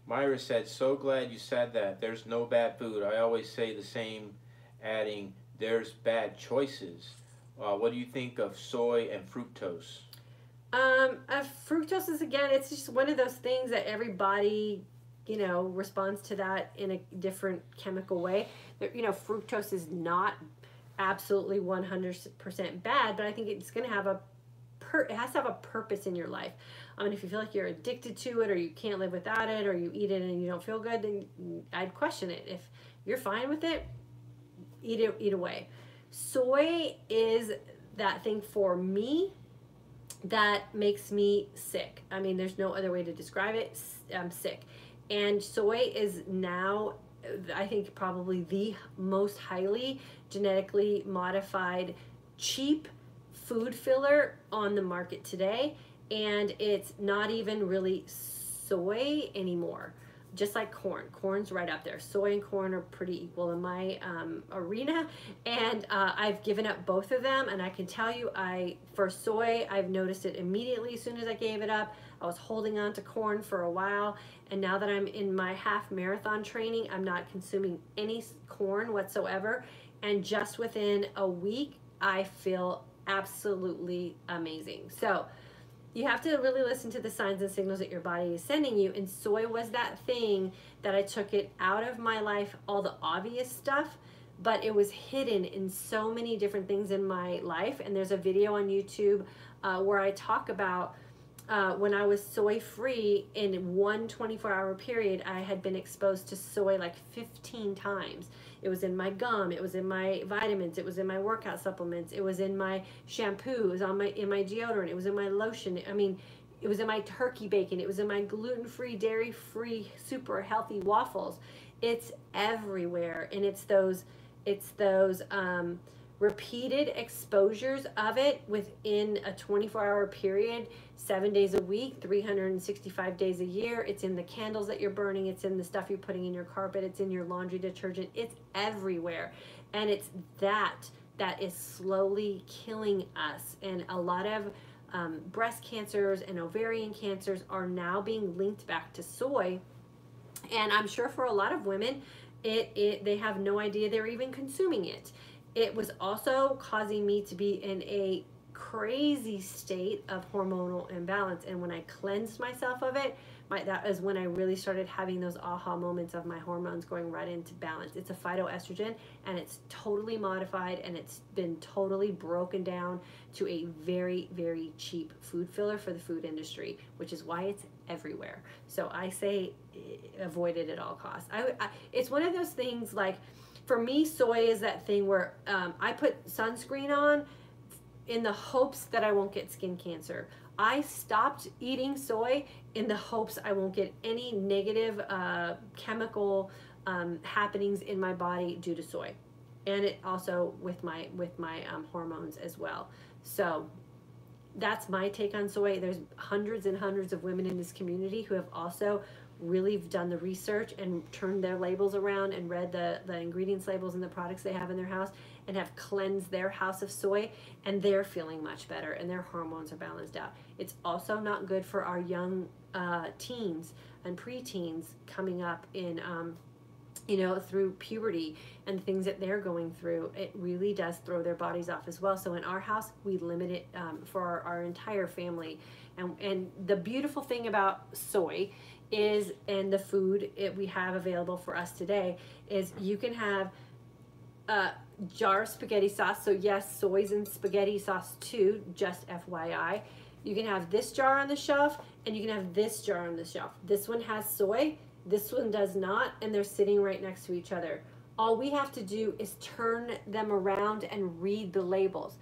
Myra said, so glad you said that. There's no bad food. I always say the same, adding, there's bad choices. What do you think of soy and fructose? Fructose is, again, it's just one of those things that everybody, responds to that in a different chemical way. Fructose is not absolutely 100% bad, but I think it's going to have it has to have a purpose in your life. I mean, if you feel like you're addicted to it, or you can't live without it, or you eat it and you don't feel good, then I'd question it. If you're fine with it, eat away. Soy is that thing for me that makes me sick. I mean, there's no other way to describe it. I'm sick. And soy is now, I think, probably the most highly genetically modified, cheap food filler on the market today. And it's not even really soy anymore. Just like corn. Corn's right up there. Soy and corn are pretty equal in my arena, and I've given up both of them. And I can tell you, for soy, I've noticed it immediately as soon as I gave it up. I was holding on to corn for a while, and now that I'm in my half marathon training, I'm not consuming any corn whatsoever. And just within a week, I feel absolutely amazing. So you have to really listen to the signs and signals that your body is sending you. And soy was that thing that I took it out of my life, all the obvious stuff, but it was hidden in so many different things in my life. And there's a video on YouTube where I talk about when I was soy free, in one 24-hour period, I had been exposed to soy like 15 times. It was in my gum, it was in my vitamins, it was in my workout supplements, it was in my shampoo, it was in my deodorant, it was in my lotion. I mean, it was in my turkey bacon, it was in my gluten-free, dairy-free, super healthy waffles. It's everywhere, and it's those repeated exposures of it within a 24-hour period, 7 days a week, 365 days a year. It's in the candles that you're burning. It's in the stuff you're putting in your carpet. It's in your laundry detergent. It's everywhere. And it's that is slowly killing us. And a lot of breast cancers and ovarian cancers are now being linked back to soy. And I'm sure for a lot of women, they have no idea they're even consuming it. It was also causing me to be in a crazy state of hormonal imbalance. And when I cleansed myself of it, that is when I really started having those aha moments of my hormones going right into balance. It's a phytoestrogen, and it's totally modified, and it's been totally broken down to a very, very cheap food filler for the food industry, which is why it's everywhere. So I say avoid it at all costs. It's one of those things, like, for me, soy is that thing where I put sunscreen on in the hopes that I won't get skin cancer. I stopped eating soy in the hopes I won't get any negative chemical happenings in my body due to soy, and it also with my hormones as well. So that's my take on soy. There's hundreds and hundreds of women in this community who have also really done the research and turned their labels around and read the ingredients labels and the products they have in their house, and have cleansed their house of soy, and they're feeling much better, and their hormones are balanced out. It's also not good for our young teens and preteens coming up in through puberty and the things that they're going through. It really does throw their bodies off as well. So in our house, we limit it for our entire family. And the beautiful thing about soy is, and the food we have available for us today, is you can have a jar of spaghetti sauce. So yes, soy's in spaghetti sauce too, just FYI. You can have this jar on the shelf, and you can have this jar on the shelf. This one has soy, this one does not, and they're sitting right next to each other. All we have to do is turn them around and read the labels.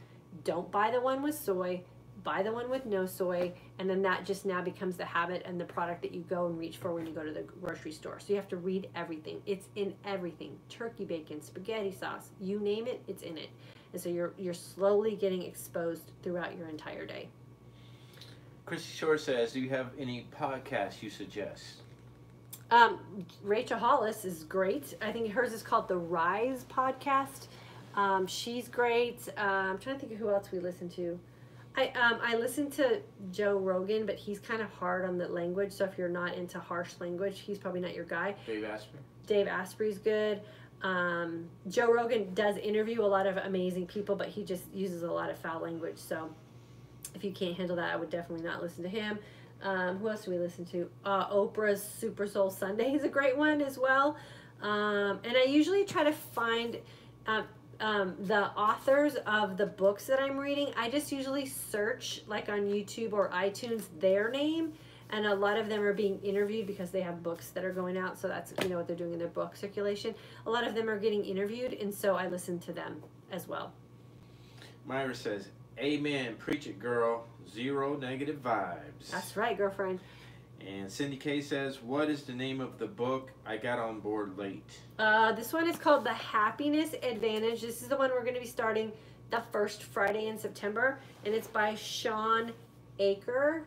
Don't buy the one with soy, buy the one with no soy, and then that just now becomes the habit and the product that you go and reach for when you go to the grocery store. So you have to read everything. It's in everything. Turkey bacon, spaghetti sauce, you name it, it's in it. And so you're slowly getting exposed throughout your entire day. Christy Shore says, do you have any podcasts you suggest? Rachel Hollis is great. I think hers is called the Rise podcast. She's great. I'm trying to think of who else we listen to. I listen to Joe Rogan, but he's kind of hard on the language. So if you're not into harsh language, he's probably not your guy. Dave Asprey. Dave Asprey's good. Joe Rogan does interview a lot of amazing people, but he just uses a lot of foul language. So if you can't handle that, I would definitely not listen to him. Who else do we listen to? Oprah's Super Soul Sunday is a great one as well. And I usually try to find the authors of the books that I'm reading. I just usually search, like on YouTube or iTunes, their name. And a lot of them are being interviewed because they have books that are going out. So that's, you know, what they're doing in their book circulation. A lot of them are getting interviewed, and so I listen to them as well. Myra says, amen, preach it, girl. 0 negative vibes. That's right, girlfriend. And Cindy K says, what is the name of the book? I got on board late. This one is called The Happiness Advantage. This is the one we're going to be starting the first Friday in September. And it's by Sean Aker.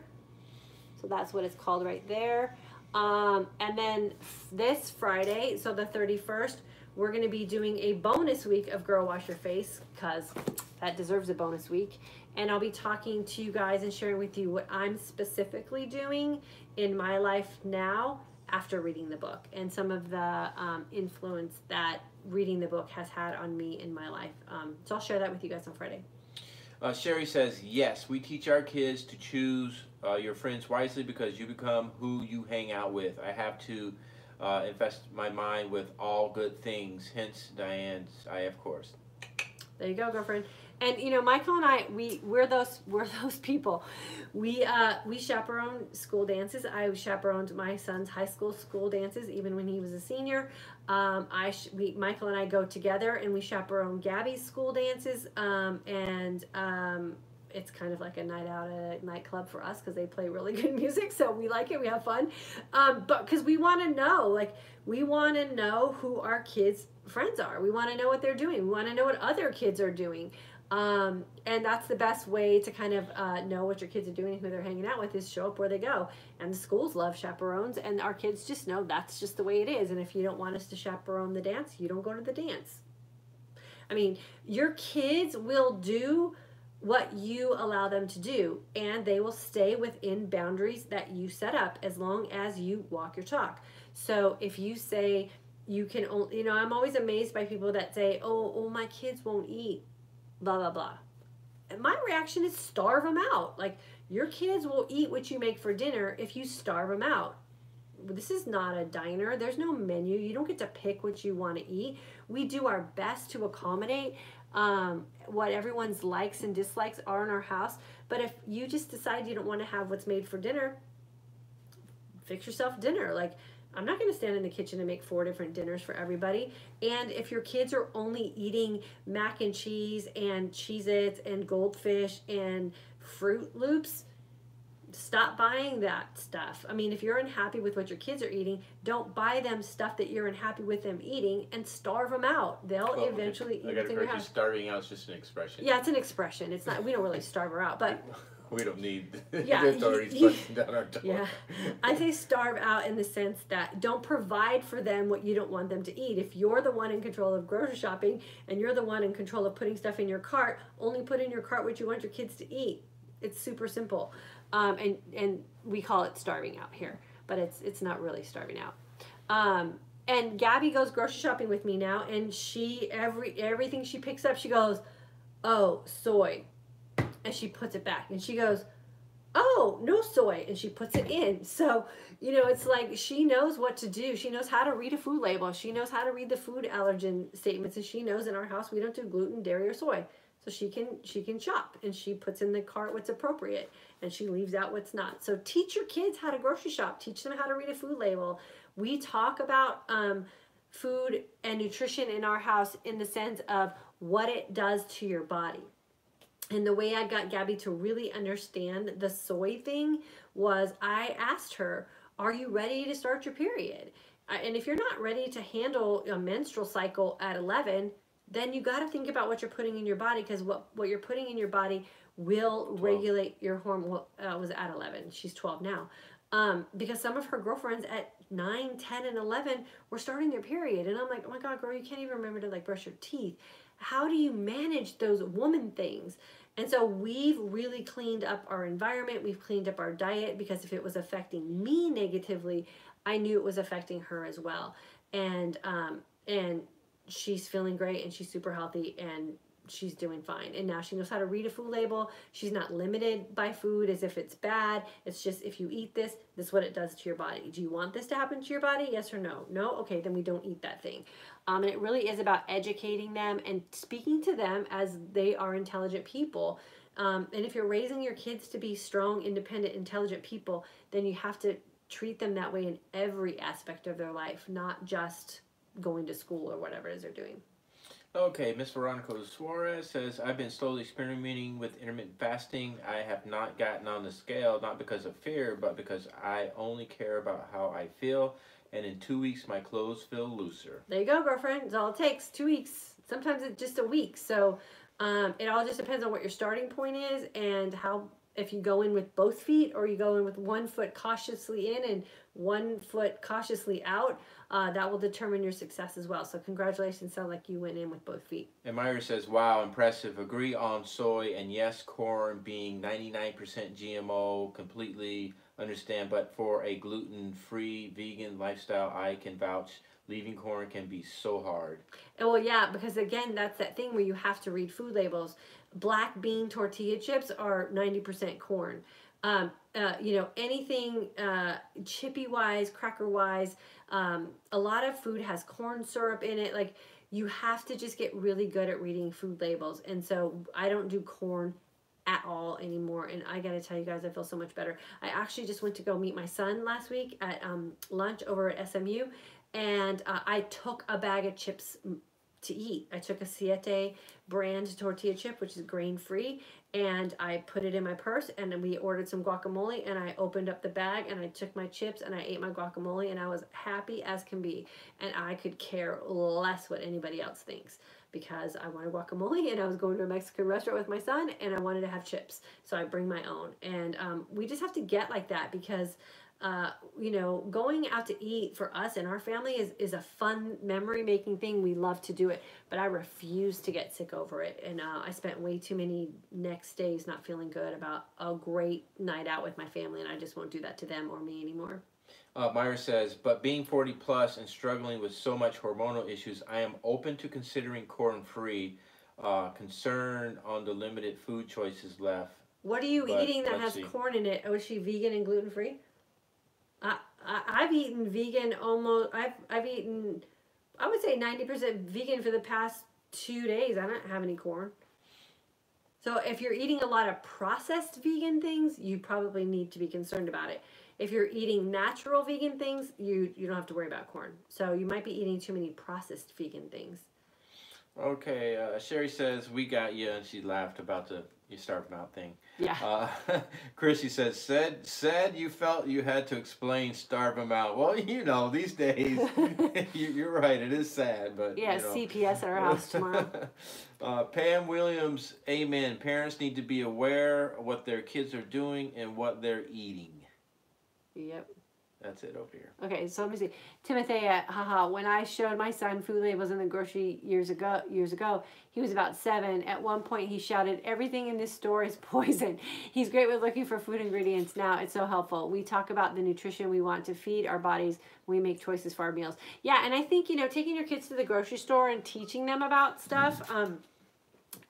So that's what it's called right there. And then this Friday, so the 31st, we're going to be doing a bonus week of Girl Wash Your Face, because that deserves a bonus week. And I'll be talking to you guys and sharing with you what I'm specifically doing in my life now after reading the book, and some of the influence that reading the book has had on me in my life. So I'll share that with you guys on Friday. Sherry says, yes, we teach our kids to choose your friends wisely because you become who you hang out with. I have to invest my mind with all good things, hence Diane's IF course. There you go, girlfriend. And you know, Michael and I, we're those people. We chaperone school dances. I chaperoned my son's high school dances even when he was a senior. Michael and I go together and we chaperone Gabby's school dances. It's kind of like a night out at a nightclub for us because they play really good music, so we like it. We have fun, but because we want to know, who our kids' friends are. We want to know what they're doing. We want to know what other kids are doing. And that's the best way to kind of know what your kids are doing and who they're hanging out with, is show up where they go. And the schools love chaperones, and our kids just know that's just the way it is. And if you don't want us to chaperone the dance, you don't go to the dance. I mean, your kids will do what you allow them to do, and they will stay within boundaries that you set up as long as you walk your talk. So if you say you can only, you know, I'm always amazed by people that say, oh, my kids won't eat, blah, blah, blah. And my reaction is starve them out. Like, your kids will eat what you make for dinner if you starve them out. This is not a diner. There's no menu. You don't get to pick what you want to eat. We do our best to accommodate what everyone's likes and dislikes are in our house. But if you just decide you don't want to have what's made for dinner, fix yourself dinner. Like, I'm not going to stand in the kitchen and make 4 different dinners for everybody. And if your kids are only eating mac and cheese and Cheez-Its and Goldfish and Fruit Loops, stop buying that stuff. I mean, if you're unhappy with what your kids are eating, don't buy them stuff that you're unhappy with them eating, and starve them out. They'll eventually eat within your house. Starving out is just an expression. Yeah, it's an expression. It's not. We don't really starve her out, but we don't need. Yeah, it's already pushing down our door. Yeah, I say starve out in the sense that don't provide for them what you don't want them to eat. If you're the one in control of grocery shopping and you're the one in control of putting stuff in your cart, only put in your cart what you want your kids to eat. It's super simple. And we call it starving out here, but it's not really starving out. And Gabby goes grocery shopping with me now, and she everything she picks up, she goes, oh, soy, and she puts it back, and she goes, oh, no soy, and she puts it in. So, you know, it's like she knows what to do. She knows how to read a food label. She knows how to read the food allergen statements, and she knows in our house we don't do gluten, dairy, or soy. So she can shop, and she puts in the cart what's appropriate, and she leaves out what's not. So teach your kids how to grocery shop. Teach them how to read a food label. We talk about food and nutrition in our house in the sense of what it does to your body. And the way I got Gabby to really understand the soy thing was I asked her, are you ready to start your period? And if you're not ready to handle a menstrual cycle at 11, then you got to think about what you're putting in your body, because what you're putting in your body will 12. Regulate your hormone. Well, was at 11. She's 12 now. Because some of her girlfriends at 9, 10, and 11 were starting their period. And I'm like, oh my God, girl, you can't even remember to like brush your teeth. How do you manage those woman things? And so we've really cleaned up our environment. We've cleaned up our diet, because if it was affecting me negatively, I knew it was affecting her as well. And she's feeling great and she's super healthy and she's doing fine. And now she knows how to read a food label. She's not limited by food as if it's bad. It's just, if you eat this, this is what it does to your body. Do you want this to happen to your body? Yes or no? No? Okay, then we don't eat that thing. And it really is about educating them and speaking to them as they are intelligent people. And if you're raising your kids to be strong, independent, intelligent people, then you have to treat them that way in every aspect of their life, not just going to school or whatever it is they're doing. Okay, Miss Veronica Suarez says, I've been slowly experimenting with intermittent fasting. I have not gotten on the scale, not because of fear, but because I only care about how I feel. And in 2 weeks, my clothes feel looser. There you go, girlfriend. It's all it takes, 2 weeks. Sometimes it's just a week. So it all just depends on what your starting point is and how, if you go in with both feet or you go in with 1 foot cautiously in and 1 foot cautiously out, that will determine your success as well. So congratulations, sound like you went in with both feet. And Myra says, wow, impressive. Agree on soy and yes, corn being 99% GMO, completely understand. But for a gluten-free vegan lifestyle, I can vouch. Leaving corn can be so hard. And well, yeah, because again, that's that thing where you have to read food labels. Black bean tortilla chips are 90% corn. You know, anything chippy-wise, cracker-wise, a lot of food has corn syrup in it. Like, you have to just get really good at reading food labels. And so I don't do corn at all anymore, and I gotta tell you guys, I feel so much better. I actually just went to go meet my son last week at lunch over at SMU, and I took a bag of chips to eat. I took a Siete brand tortilla chip, which is grain-free, and I put it in my purse, and then we ordered some guacamole, and I opened up the bag, and I took my chips, and I ate my guacamole, and I was happy as can be, and I could care less what anybody else thinks, because I wanted guacamole, and I was going to a Mexican restaurant with my son, and I wanted to have chips, so I bring my own, and we just have to get like that, because you know, going out to eat for us and our family is a fun memory-making thing. We love to do it, but I refuse to get sick over it. And I spent way too many next days not feeling good about a great night out with my family, and I just won't do that to them or me anymore. Myra says, but being 40 plus and struggling with so much hormonal issues, I am open to considering corn-free. Concerned on the limited food choices left. What are you eating that has corn in it? Oh, is she vegan and gluten-free? I've eaten vegan almost, I've eaten, I would say 90% vegan for the past 2 days. I don't have any corn. So if you're eating a lot of processed vegan things, you probably need to be concerned about it. If you're eating natural vegan things, you don't have to worry about corn. So you might be eating too many processed vegan things. Okay, Sherry says, we got you, and she laughed about the you starving out thing. Yeah. Chrissy says, said you felt you had to explain starve them out. Well, you know, these days, you're right, it is sad, but yeah, you know. CPS at our house tomorrow. Pam Williams, amen. Parents need to be aware of what their kids are doing and what they're eating. Yep. That's it over here. Okay, so let me see. Timothea, haha, when I showed my son food labels in the grocery years ago, he was about 7. At one point, he shouted, everything in this store is poison. He's great with looking for food ingredients now. It's so helpful. We talk about the nutrition we want to feed our bodies when we make choices for our meals. Yeah, and I think, you know, taking your kids to the grocery store and teaching them about stuff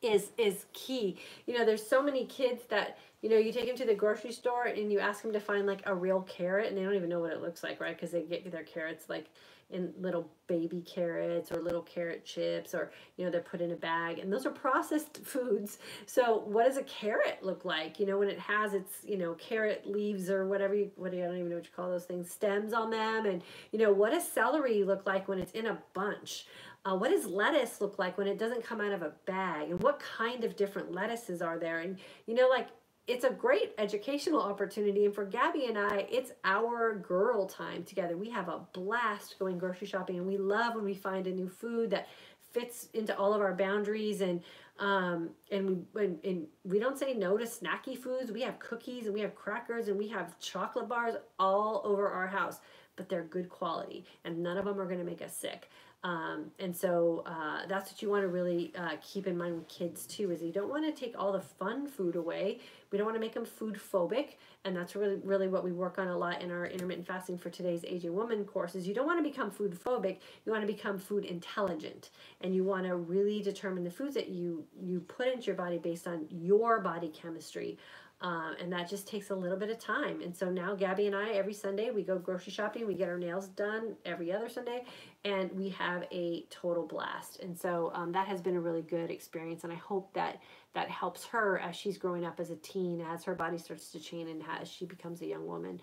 is key. You know, there's so many kids that, you know, you take them to the grocery store and you ask them to find like a real carrot and they don't even know what it looks like, right? Because they get their carrots like in little baby carrots or little carrot chips, or, you know, they're put in a bag, and those are processed foods. So what does a carrot look like? You know, when it has its, you know, carrot leaves or whatever, I don't even know what you call those things, stems on them. And, you know, what does celery look like when it's in a bunch? What does lettuce look like when it doesn't come out of a bag? And what kind of different lettuces are there? And, you know, like, it's a great educational opportunity. And for Gabby and I, it's our girl time together. We have a blast going grocery shopping, and we love when we find a new food that fits into all of our boundaries. And we don't say no to snacky foods. We have cookies and we have crackers and we have chocolate bars all over our house, but they're good quality and none of them are going to make us sick. And so that's what you want to really keep in mind with kids too, is you don't want to take all the fun food away. We don't want to make them food phobic. And that's really what we work on a lot in our intermittent fasting for today's aging woman courses. You don't want to become food phobic. You want to become food intelligent. And you want to really determine the foods that you put into your body based on your body chemistry. And that just takes a little bit of time. And so now Gabby and I, every Sunday, we go grocery shopping. We get our nails done every other Sunday, and we have a total blast. And so that has been a really good experience. And I hope that that helps her as she's growing up as a teen, as her body starts to change, and as she becomes a young woman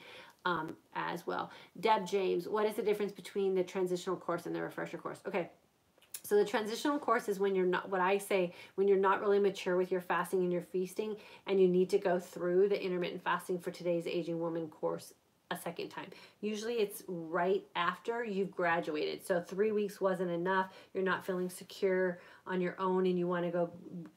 as well. Deb James, what is the difference between the transitional course and the refresher course? Okay. So the transitional course is when you're not, what I say, when you're not really mature with your fasting and your feasting, and you need to go through the intermittent fasting for today's aging woman course a second time. Usually it's right after you've graduated. So 3 weeks wasn't enough. You're not feeling secure on your own, and you want to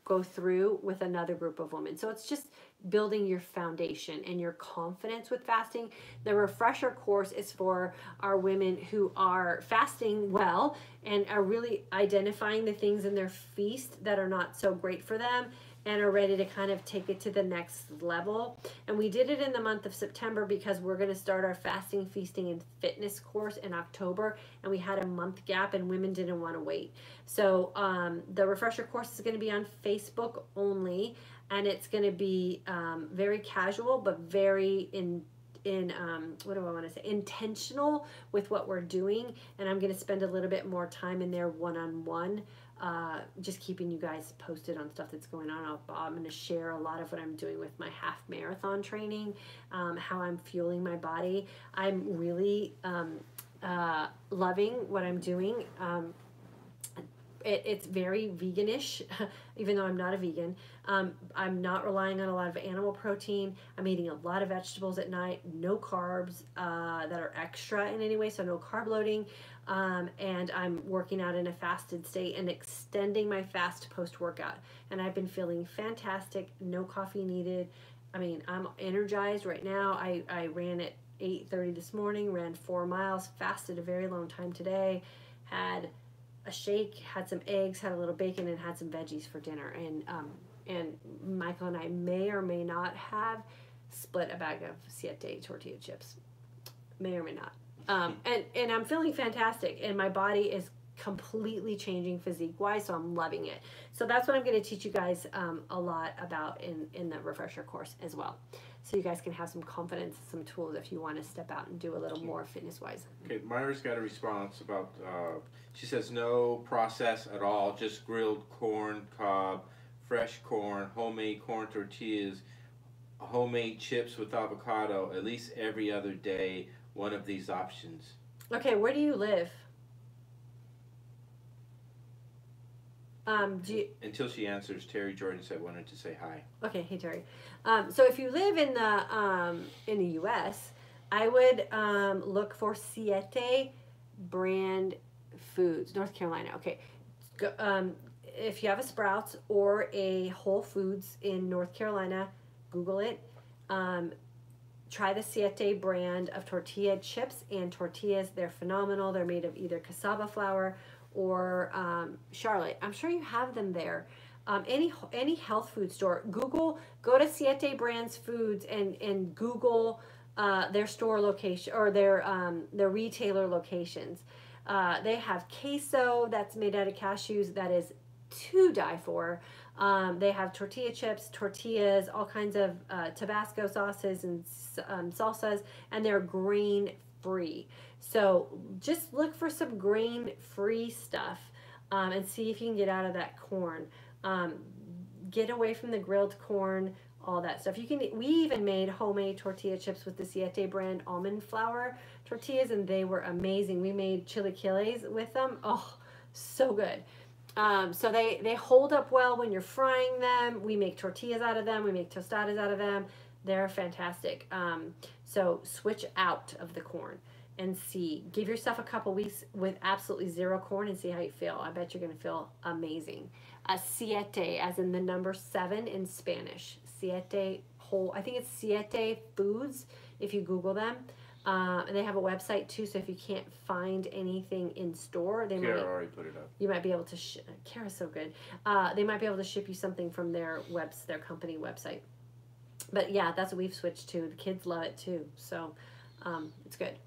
go through with another group of women. So it's just building your foundation and your confidence with fasting. The refresher course is for our women who are fasting well and are really identifying the things in their feast that are not so great for them, and are ready to kind of take it to the next level. And we did it in the month of September because we're going to start our fasting, feasting, and fitness course in October, and we had a month gap and women didn't want to wait. So the refresher course is going to be on Facebook only, and it's going to be very casual, but very what do I want to say, intentional with what we're doing. And I'm going to spend a little bit more time in there one-on-one, just keeping you guys posted on stuff that's going on. I'm going to share a lot of what I'm doing with my half marathon training, how I'm fueling my body. I'm really loving what I'm doing. It's very veganish, even though I'm not a vegan. I'm not relying on a lot of animal protein. I'm eating a lot of vegetables at night, no carbs that are extra in any way, so no carb loading. And I'm working out in a fasted state and extending my fast post-workout. And I've been feeling fantastic, no coffee needed. I mean, I'm energized right now. I ran at 8:30 this morning, ran 4 miles, fasted a very long time today, had a shake, had some eggs, had a little bacon, and had some veggies for dinner. And Michael and I may or may not have split a bag of Siete tortilla chips. May or may not. And I'm feeling fantastic, and my body is completely changing physique-wise, so I'm loving it. So that's what I'm going to teach you guys a lot about in the refresher course as well. So you guys can have some confidence, some tools if you want to step out and do a little more fitness-wise. Okay, Myra's got a response about, she says no process at all, just grilled corn, cob, fresh corn, homemade corn tortillas, homemade chips with avocado, at least every other day, one of these options. Okay, where do you live? Until she answers, Terry Jordan said wanted to say hi. Okay, hey Terry. So if you live in the U.S., I would look for Siete brand foods, North Carolina. Okay, if you have a Sprouts or a Whole Foods in North Carolina, Google it. Try the Siete brand of tortilla chips and tortillas. They're phenomenal. They're made of either cassava flour or Charlotte. I'm sure you have them there. Any health food store. Go to Siete Brands Foods and Google their store location or their retailer locations. They have queso that's made out of cashews that is to die for. They have tortilla chips, tortillas, all kinds of Tabasco sauces and salsas, and they're grain free. So just look for some grain free stuff and see if you can get out of that corn. Get away from the grilled corn, all that stuff. We even made homemade tortilla chips with the Siete brand almond flour tortillas, and they were amazing. We made chilaquiles with them. Oh, so good. So they hold up well when you're frying them. We make tortillas out of them. We make tostadas out of them. They're fantastic. So switch out of the corn and see. Give yourself a couple weeks with absolutely zero corn and see how you feel. I bet you're going to feel amazing. Siete, as in the number 7 in Spanish. Siete whole. I think it's Siete Foods if you Google them. They have a website too, so if you can't find anything in store, Kara already put it up. You might be able to. Kara's so good. They might be able to ship you something from their company website. But yeah, that's what we've switched to. The kids love it too, so it's good.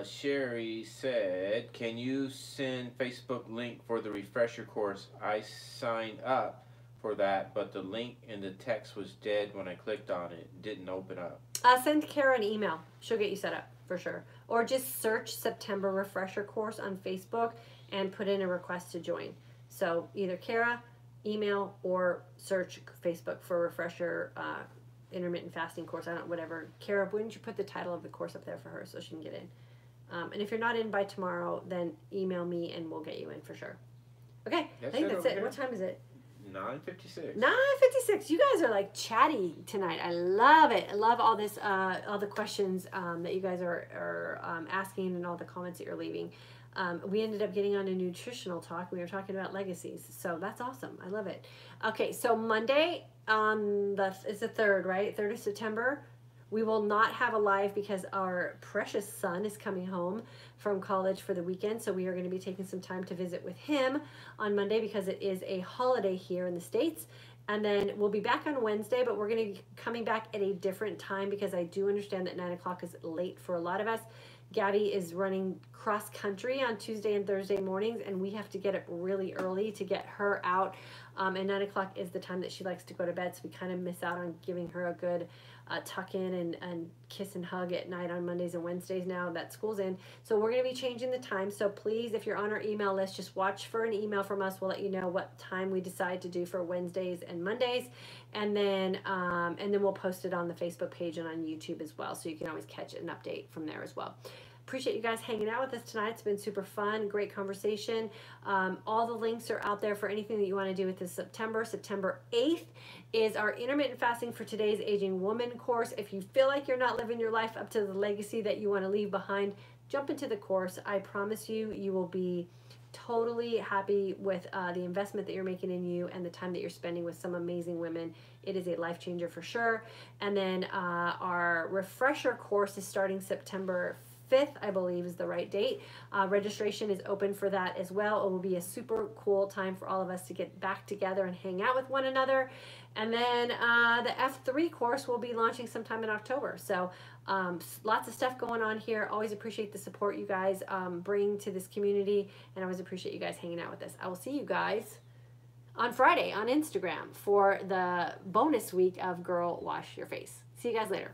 Sherry said, "Can you send Facebook link for the refresher course? I signed up for that, but the link in the text was dead when I clicked on it. It didn't open up." Send Kara an email. She'll get you set up for sure. Or just search September refresher course on Facebook and put in a request to join. So either Kara, email, or search Facebook for refresher intermittent fasting course. I don't know, whatever. Kara, wouldn't you put the title of the course up there for her so she can get in? And if you're not in by tomorrow, then email me and we'll get you in for sure. Okay, I think that's it. What time is it? 9:56. 9:56. You guys are like chatty tonight. I love it. I love all this, all the questions that you guys are asking and all the comments that you're leaving. We ended up getting on a nutritional talk. We were talking about legacies, so that's awesome. I love it. Okay, so Monday it's the 3rd, right? 3rd of September. We will not have a live because our precious son is coming home from college for the weekend. So we are going to be taking some time to visit with him on Monday because it is a holiday here in the States. And then we'll be back on Wednesday, but we're going to be coming back at a different time because I do understand that 9 o'clock is late for a lot of us. Gabby is running cross country on Tuesday and Thursday mornings, and we have to get up really early to get her out. And 9 o'clock is the time that she likes to go to bed, so we kind of miss out on giving her a good tuck in and kiss and hug at night on Mondays and Wednesdays now that school's in. So we're going to be changing the time. So please, if you're on our email list, just watch for an email from us. We'll let you know what time we decide to do for Wednesdays and Mondays. And then we'll post it on the Facebook page and on YouTube as well. So you can always catch an update from there as well. Appreciate you guys hanging out with us tonight. It's been super fun, great conversation. All the links are out there for anything that you want to do with this September. September 8th is our intermittent fasting for today's aging woman course. If you feel like you're not living your life up to the legacy that you want to leave behind, jump into the course. I promise you, you will be totally happy with the investment that you're making in you and the time that you're spending with some amazing women. It is a life changer for sure. And then our refresher course is starting September 5th, I believe is the right date. Registration is open for that as well. It will be a super cool time for all of us to get back together and hang out with one another. And then the F3 course will be launching sometime in October. So lots of stuff going on here. Always appreciate the support you guys bring to this community, and always appreciate you guys hanging out with us. I will see you guys on Friday on Instagram for the bonus week of Girl Wash Your Face. See you guys later.